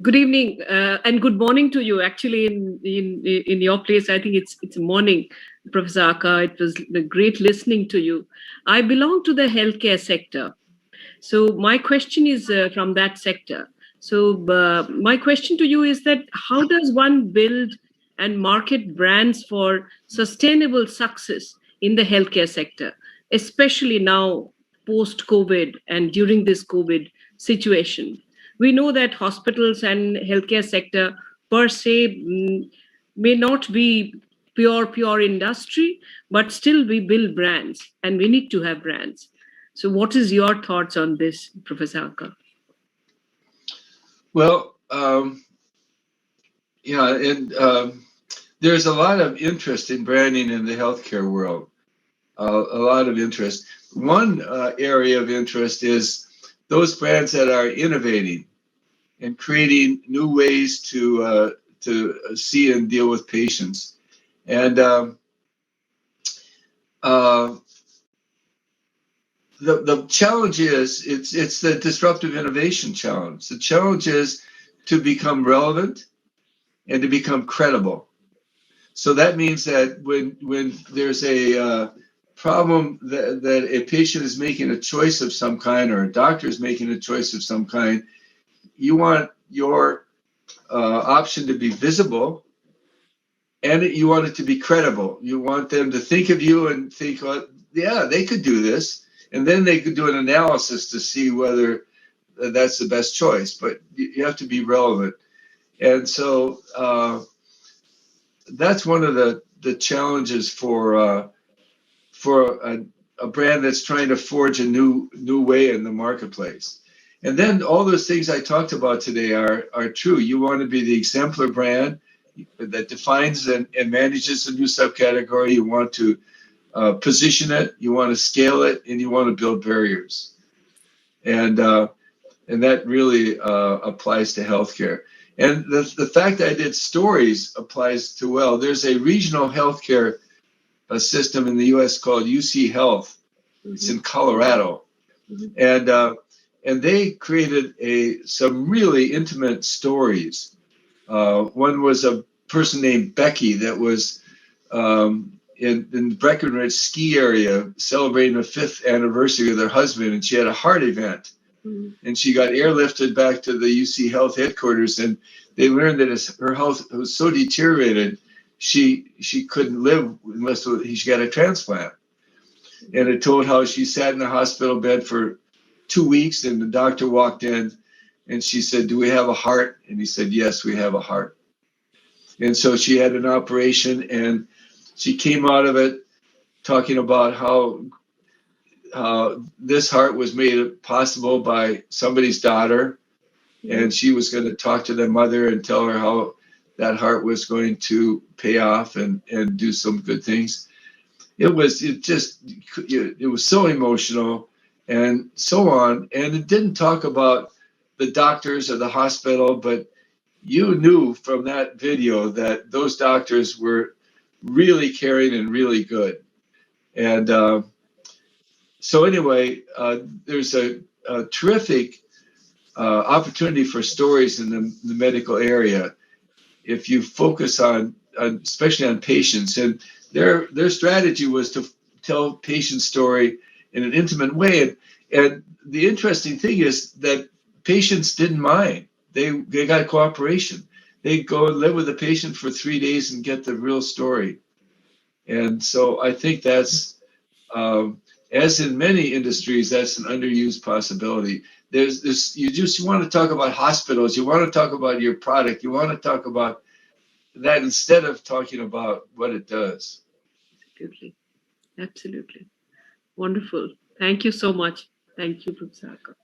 Good evening and good morning to you. Actually, in your place, I think it's morning, Professor Aaker. It was great listening to you. I belong to the healthcare sector, so my question is from that sector. So my question to you is that how does one build and market brands for sustainable success in the healthcare sector, especially now post COVID and during this COVID situation? We know that hospitals and healthcare sector per se may not be pure industry, but still we build brands and we need to have brands. So what is your thoughts on this, Professor Aaker? Well, yeah, and there's a lot of interest in branding in the healthcare world. A lot of interest. One area of interest is those brands that are innovating and creating new ways to see and deal with patients. And the challenge is it's the disruptive innovation challenge. The challenge is to become relevant and to become credible. So that means that when there's a problem that a patient is making a choice of some kind or a doctor is making a choice of some kind, you want your option to be visible and you want it to be credible. You want them to think of you and think, oh, yeah, they could do this. And then they could do an analysis to see whether that's the best choice. But you have to be relevant. And so that's one of the challenges for a brand that's trying to forge a new way in the marketplace. And then all those things I talked about today are true. You want to be the exemplar brand that defines and manages a new subcategory. You want to position it, you want to scale it, and you want to build barriers. And that really applies to healthcare. And the fact that I did stories applies to, well, there's a regional healthcare system in the U.S. called UC Health. Mm-hmm. It's in Colorado. Mm-hmm. And they created some really intimate stories. One was a person named Becky that was in the Breckenridge ski area celebrating the 5th anniversary of their husband, and she had a heart event. Mm-hmm. And she got airlifted back to the UC Health headquarters, and they learned that her health was so deteriorated, she couldn't live unless she got a transplant. And it told how she sat in the hospital bed for 2 weeks, and the doctor walked in, and she said, "Do we have a heart?" And he said, "Yes, we have a heart." And so she had an operation, and she came out of it talking about how this heart was made possible by somebody's daughter, and she was going to talk to their mother and tell her how that heart was going to pay off and do some good things. It was so emotional and so on, and it didn't talk about the doctors or the hospital, but you knew from that video that those doctors were really caring and really good. And so anyway, there's a terrific opportunity for stories in the medical area if you focus on especially on patients. And their strategy was to tell patient story in an intimate way. And the interesting thing is that patients didn't mind. They got cooperation. They go and live with the patient for 3 days and get the real story. And so I think that's, as in many industries, that's an underused possibility. There's this, you want to talk about hospitals, you want to talk about your product, you want to talk about that instead of talking about what it does. Absolutely. Wonderful. Thank you so much. Thank you, Professor Aaker.